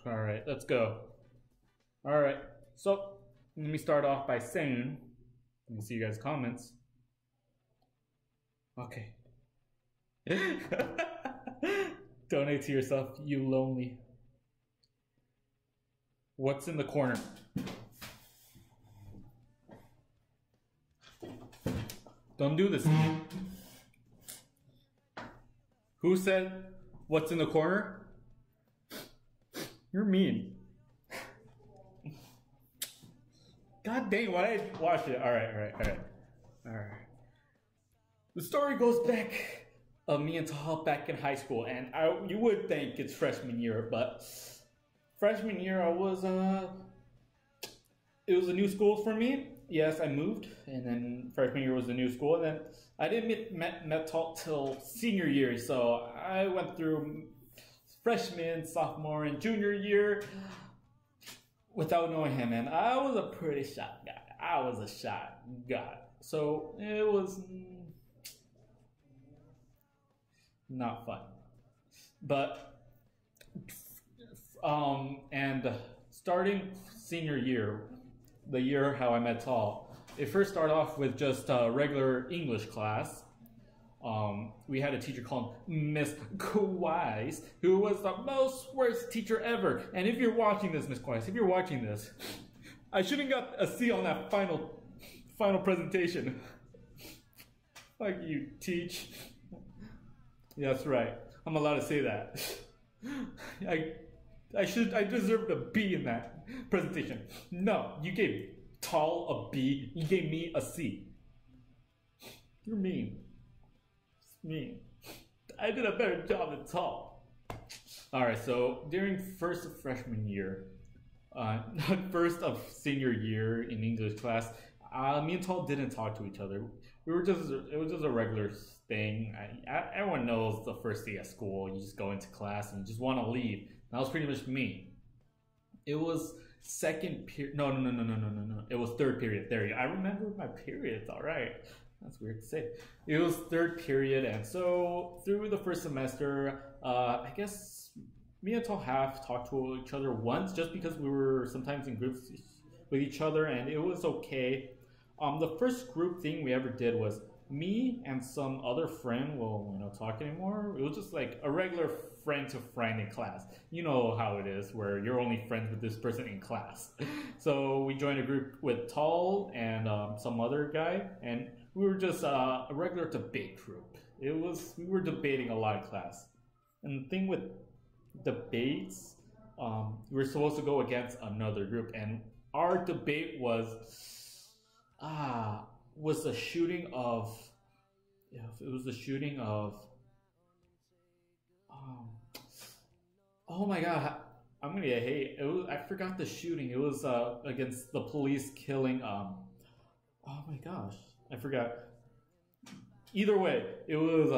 Alright, let's go. Alright, so let me start off by saying, let me see you guys' comments. Okay. Donate to yourself, you lonely. What's in the corner? Don't do this to me. Who said, what's in the corner? You're mean. God dang, why did I watch it? Alright. The story goes back of me and Tahal back in high school, and you would think it's freshman year, but freshman year it was a new school for me. Yes, I moved, and then freshman year was a new school, and then I didn't met Tahal till senior year, so I went through freshman, sophomore, and junior year without knowing him, and I was a pretty shy guy. I was a shy guy, so it was not fun. But and starting senior year, the year how I met Tahal, it first started off with just a regular English class. We had a teacher called Miss Kwais, who was the most worst teacher ever. And if you're watching this, Miss Kwais, if you're watching this, I shouldn't got a C on that final presentation. Fuck you, teach. Yeah, that's right. I'm allowed to say that. I deserved a B in that presentation. No, you gave Tahal a B. You gave me a C. You're mean. It's mean. I did a better job than Tahal. Alright, so during first of freshman year, first of senior year in English class, me and Tahal didn't talk to each other. It was just a regular thing. Everyone knows the first day at school, you just go into class and you just want to leave. That was pretty much me. It was second period. No. It was third period. There you go. I remember my periods. All right. That's weird to say. It was third period, and so through the first semester, I guess me and Tahal have talked to each other once, just because we were sometimes in groups with each other, and it was okay. The first group thing we ever did was me and some other friend. Well, we don't talk anymore. It was just like a regular friend to friend in class. You know how it is, where you're only friends with this person in class. So we joined a group with Tahal and some other guy, and we were just a regular debate group. We were debating a lot in class. And the thing with debates, we were supposed to go against another group, and our debate was the shooting of, oh my god, I'm gonna get hate. I forgot the shooting. It was against the police killing, oh my gosh, I forgot. Either way, it was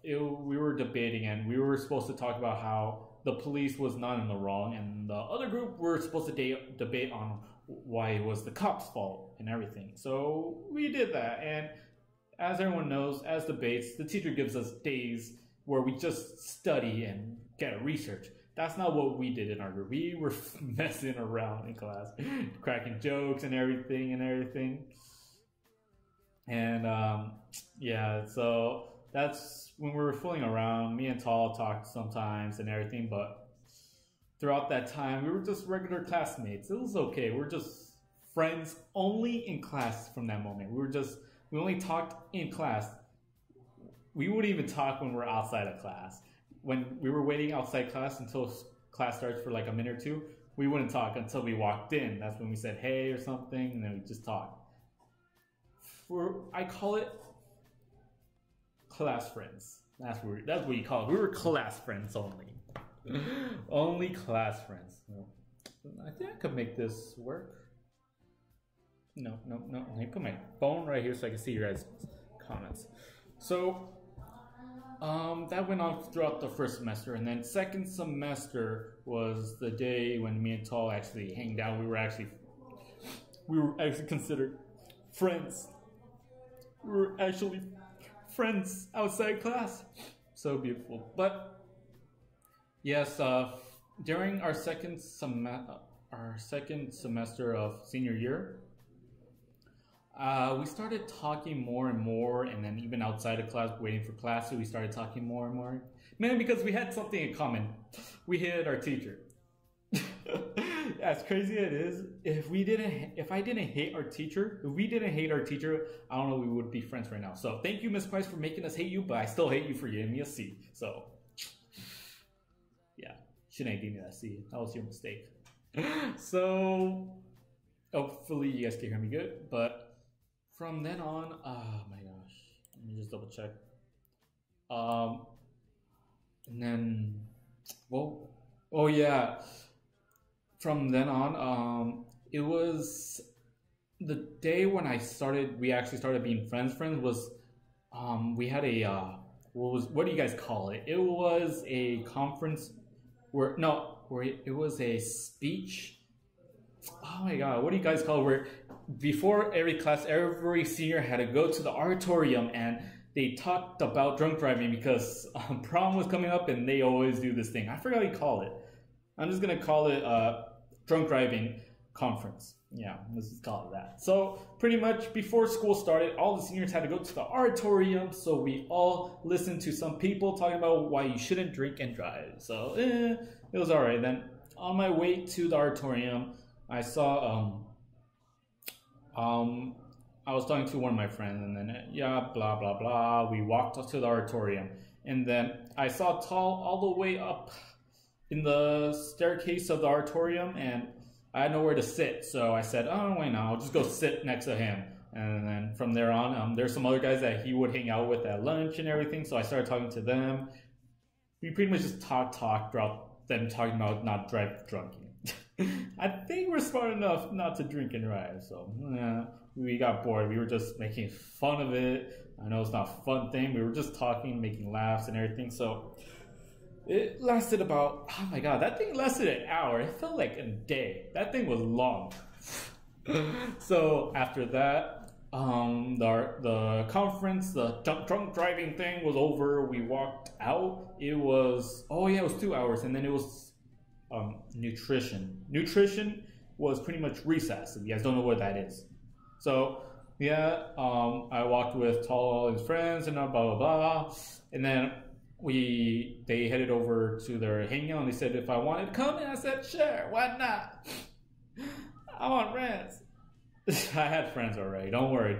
we were debating, and we were supposed to talk about how the police was not in the wrong, and the other group were supposed to debate on why it was the cops' fault and everything. So we did that, and as everyone knows, as debates, the teacher gives us days where we just study and get research. That's not what we did in our group. We were messing around in class, cracking jokes and everything. And yeah, so that's when we were fooling around. Me and Tahal talked sometimes and everything, but throughout that time, we were just regular classmates. It was okay. We're just friends only in class from that moment. We only talked in class. We wouldn't even talk when we're outside of class. When we were waiting outside class until class starts for like a minute or two, we wouldn't talk until we walked in. That's when we said hey or something, and then we just talked. I call it class friends. That's what you call it. We were class friends only. Only class friends. I think I could make this work. No. I put my phone right here so I can see your guys' comments. So, that went on throughout the first semester, and then second semester was the day when me and Tahal actually hanged out. We were actually considered friends. We were actually friends outside class. So beautiful. But yes, during our second semester of senior year, we started talking more and more, and then even outside of class, waiting for class, we started talking more and more. Mainly because we had something in common. We hated our teacher. As crazy as it is, if we didn't hate our teacher, I don't know, we would be friends right now. So thank you, Miss Price, for making us hate you, but I still hate you for giving me a C. So yeah, shouldn't have given me that C. That was your mistake. So hopefully you guys can hear me good. But from then on, oh my gosh, let me just double check. And then, well, oh yeah. From then on, it was the day when we actually started being friends. Was, we had a, what do you guys call it? It was a conference it was a speech. Oh my god, what do you guys call it? Where before every class, every senior had to go to the auditorium and they talked about drunk driving because prom was coming up and they always do this thing. I forgot what you call it. I'm just gonna call it drunk driving conference. Yeah, let's just call it that. So pretty much before school started, all the seniors had to go to the auditorium. So we all listened to some people talking about why you shouldn't drink and drive. So it was all right. Then on my way to the auditorium, I saw I was talking to one of my friends, and then yeah, blah blah blah. We walked up to the auditorium, and then I saw Tall all the way up in the staircase of the auditorium, and I had nowhere to sit. So I said, "Oh wait, no, I'll just go sit next to him." And then from there on, there's some other guys that he would hang out with at lunch and everything. So I started talking to them. We pretty much just talked throughout them talking about not drunking. I think we're smart enough not to drink and drive, so yeah, we got bored. We were just making fun of it. I know it's not a fun thing. We were just talking, making laughs and everything. So it lasted about, oh my god, that thing lasted an hour. It felt like a day. That thing was long. So after that, the conference, the drunk driving thing was over. We walked out. It was 2 hours, and then it was nutrition. Nutrition was pretty much recess, if you guys don't know what that is. So yeah, I walked with Tall and his friends and blah blah blah, and then they headed over to their hangout, and they said if I wanted to come, and I said sure, why not? I want friends. I had friends already, don't worry.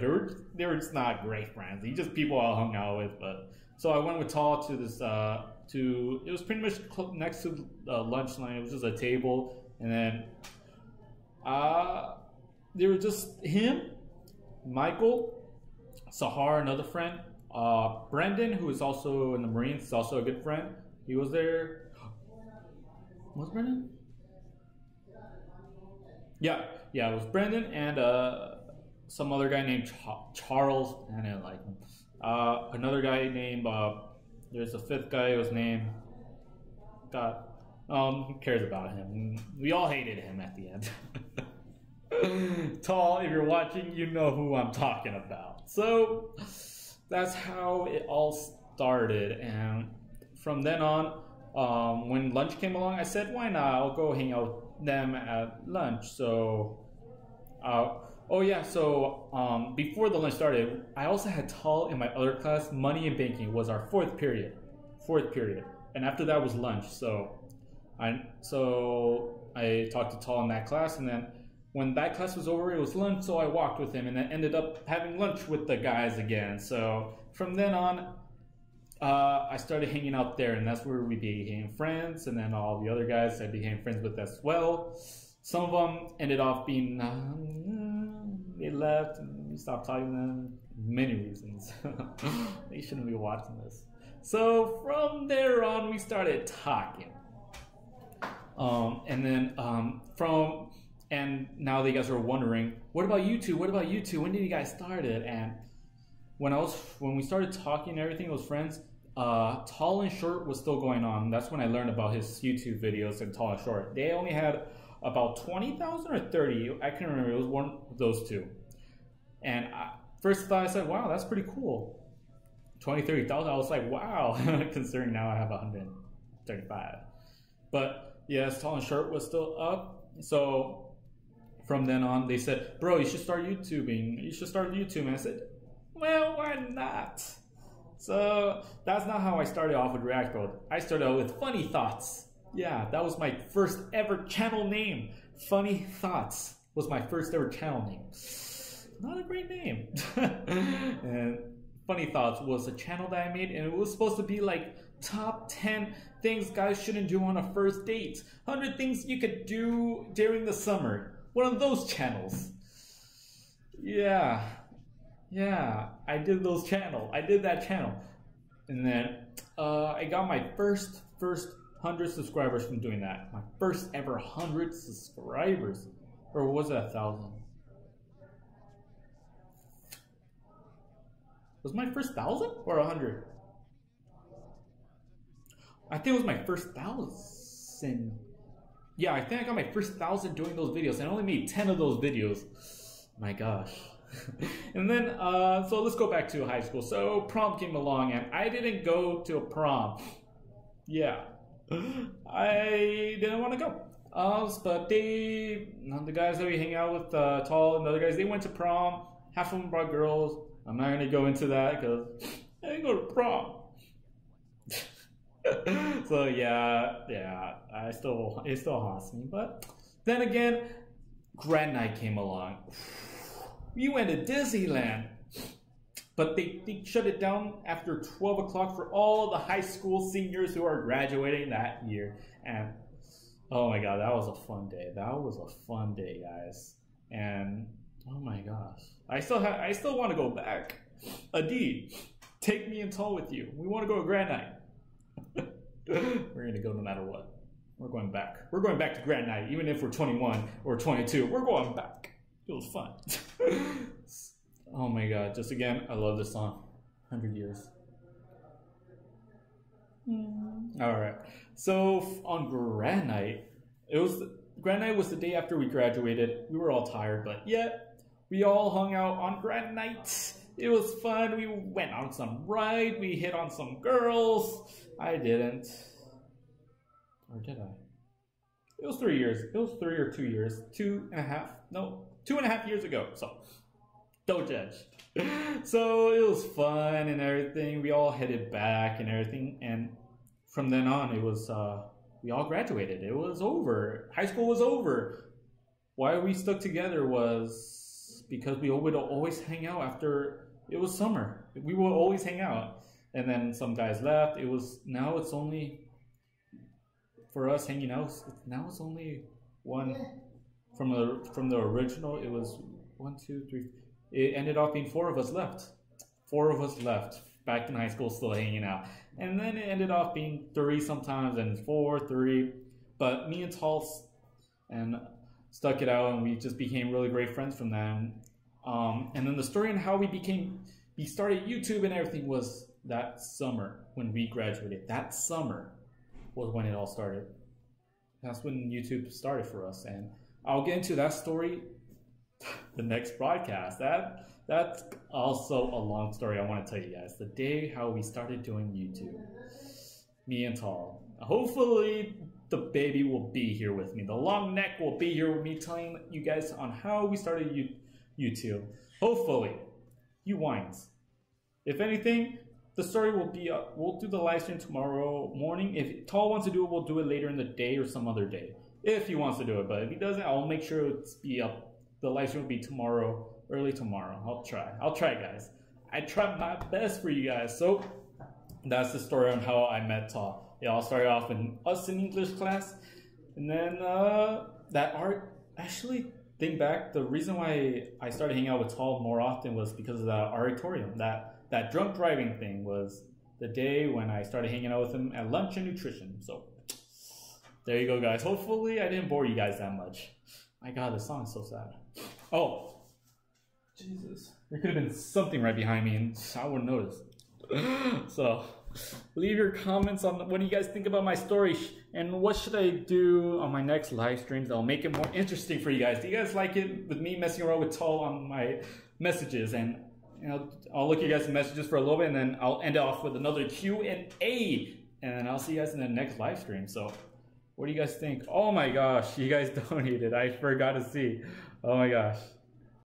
They were just not great friends. They just people I hung out with. But so I went with Tall to this it was pretty much next to the lunch line. It was just a table, and then there was just him, Michael, Sahar, another friend, Brendan, who is also in the Marines, is also a good friend. He was there. Was Brendan? Yeah, it was Brendan and some other guy named Charles. I didn't like him. Another guy named there's a fifth guy whose name, God, who cares about him? We all hated him at the end. Tall, if you're watching, you know who I'm talking about. So that's how it all started, and from then on, when lunch came along, I said, why not? I'll go hang out with them at lunch. So before the lunch started, I also had Tall in my other class. Money and banking was our fourth period, and after that was lunch. So I talked to Tall in that class, and then when that class was over, it was lunch. So I walked with him, and then ended up having lunch with the guys again. So from then on, I started hanging out there, and that's where we became friends. And then all the other guys I became friends with as well. Some of them ended off being, they left and we stopped talking to them. Many reasons. They shouldn't be watching this. So from there on, we started talking. And now you guys are wondering, what about you two? What about you two? When did you guys start it? And when we started talking and everything, it was friends. Tall and Short was still going on. That's when I learned about his YouTube videos and Tall and Short. They only had about 20,000 or 30. I can't remember. It was one of those two. And first thought, I said, wow, that's pretty cool. 20, 30,000. I was like, wow, considering now I have 135. But Yes, Tall and Short was still up. So from then on, they said, bro, you should start YouTubing. You should start YouTubing. And I said, well, why not? So that's not how I started off with React World. I started out with Funny Thoughts. Yeah, that was my first ever channel name. Funny Thoughts was my first ever channel name. Not a great name. And Funny Thoughts was a channel that I made, and it was supposed to be like top 10 things guys shouldn't do on a first date. 100 things you could do during the summer. One of those channels. Yeah, I did that channel. And then I got my first 100 subscribers from doing that. My first ever 100 subscribers. Or was it 1,000? Was my first 1,000 or 100? I think it was my first 1,000. Yeah, I think I got my first 1,000 doing those videos. And I only made 10 of those videos. My gosh. And then, so let's go back to high school. So prom came along, and I didn't go to a prom. Yeah, I didn't want to go. But the guys that we hang out with, Tall and the other guys, they went to prom. Half of them brought girls. I'm not gonna go into that because I didn't go to prom. So yeah, it still haunts me. But then again, grad night came along. We went to Disneyland, but they shut it down after 12 o'clock for all the high school seniors who are graduating that year. And oh my god, that was a fun day. That was a fun day, guys. And oh my gosh, I still want to go back. Adi, take me and Tall with you. We want to go to grad night. We're gonna go no matter what. We're going back. We're going back to grad night, even if we're 21 or 22. We're going back. It was fun. Oh my god, just again, I love this song. 100 years. Alright, so on grad night, grad night was the day after we graduated. We were all tired, but yet we all hung out on grad night. It was fun. We went on some ride. We hit on some girls. I didn't. Or did I? It was 3 years. It was 3 or 2 years. 2.5. No, 2.5 years ago. So don't judge. So it was fun and everything. We all headed back and everything. And from then on, it was we all graduated. It was over. High school was over. Why we stuck together was because we would always hang out after it was summer. We would always hang out. And then some guys left. Now it's only for us hanging out. Now it's only one from the original. It was 1, 2, 3. It ended up being 4 of us left. 4 of us left back in high school, still hanging out. And then it ended up being 3 sometimes, and 4, 3. But me and Tall and stuck it out, and we just became really great friends from them. And then the story on how we started YouTube and everything was that summer when we graduated. That summer was when it all started. That's when YouTube started for us, and I'll get into that story the next broadcast. That's also a long story I want to tell you guys. The day how we started doing YouTube. Me and Tall. Hopefully the baby will be here with me. The long neck will be here with me telling you guys on how we started YouTube. Hopefully. You whines. If anything, the story will be up. We'll do the live stream tomorrow morning. If Tall wants to do it, we'll do it later in the day or some other day. If he wants to do it. But if he doesn't, I'll make sure it's be up. The live stream will be tomorrow, early tomorrow. I'll try, guys. I try my best for you guys. So that's the story on how I met Tall. It all started off in us in English class, and then that art. Actually, think back. The reason why I started hanging out with Tall more often was because of the auditorium. That drunk driving thing was the day when I started hanging out with him at lunch and nutrition. So there you go, guys. Hopefully, I didn't bore you guys that much. My God, this song is so sad. Oh, Jesus. There could have been something right behind me and I wouldn't notice. So, leave your comments on what do you guys think about my story and what should I do on my next live streams that'll make it more interesting for you guys. Do you guys like it with me messing around with Tall on my messages? And I'll look at you guys' messages for a little bit and then I'll end off with another Q&A. And then I'll see you guys in the next live stream. So, What do you guys think? Oh my gosh, you guys donated. I forgot to see. Oh my gosh.